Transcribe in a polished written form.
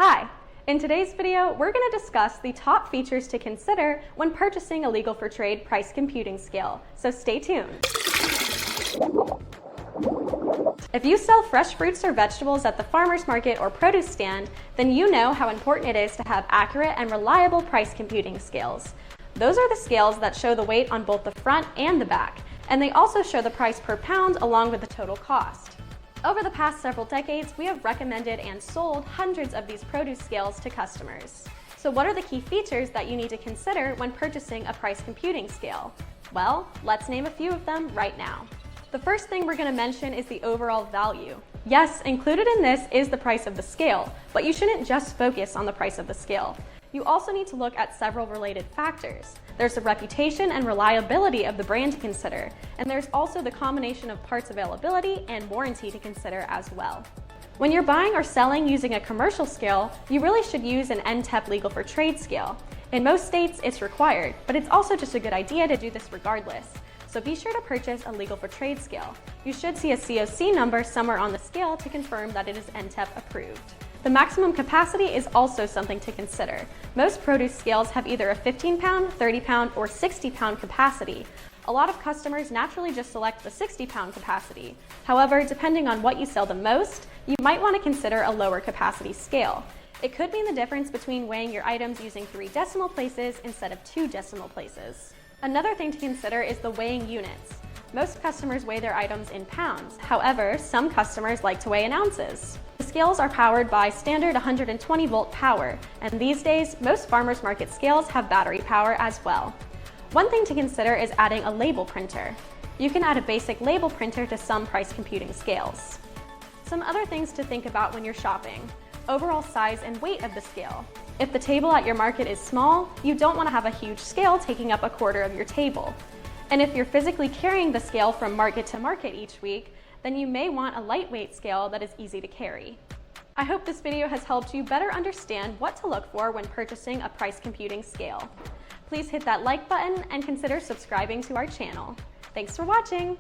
Hi! In today's video, we're going to discuss the top features to consider when purchasing a legal for trade price computing scale, so stay tuned. If you sell fresh fruits or vegetables at the farmer's market or produce stand, then you know how important it is to have accurate and reliable price computing scales. Those are the scales that show the weight on both the front and the back, and they also show the price per pound along with the total cost. Over the past several decades, we have recommended and sold hundreds of these produce scales to customers. So what are the key features that you need to consider when purchasing a price computing scale? Well, let's name a few of them right now. The first thing we're going to mention is the overall value. Yes, included in this is the price of the scale, but you shouldn't just focus on the price of the scale. You also need to look at several related factors. There's the reputation and reliability of the brand to consider, and there's also the combination of parts availability and warranty to consider as well. When you're buying or selling using a commercial scale, you really should use an NTEP legal for trade scale. In most states, it's required, but it's also just a good idea to do this regardless. So be sure to purchase a legal for trade scale. You should see a COC number somewhere on the scale to confirm that it is NTEP approved. The maximum capacity is also something to consider. Most produce scales have either a 15-pound, 30-pound, or 60-pound capacity. A lot of customers naturally just select the 60-pound capacity. However, depending on what you sell the most, you might want to consider a lower capacity scale. It could mean the difference between weighing your items using 3 decimal places instead of 2 decimal places. Another thing to consider is the weighing units. Most customers weigh their items in pounds. However, some customers like to weigh in ounces. The scales are powered by standard 120-volt power, and these days, most farmers market scales have battery power as well. One thing to consider is adding a label printer. You can add a basic label printer to some price computing scales. Some other things to think about when you're shopping. Overall size and weight of the scale. If the table at your market is small, you don't want to have a huge scale taking up a quarter of your table. And if you're physically carrying the scale from market to market each week, then you may want a lightweight scale that is easy to carry. I hope this video has helped you better understand what to look for when purchasing a price computing scale. Please hit that like button and consider subscribing to our channel. Thanks for watching!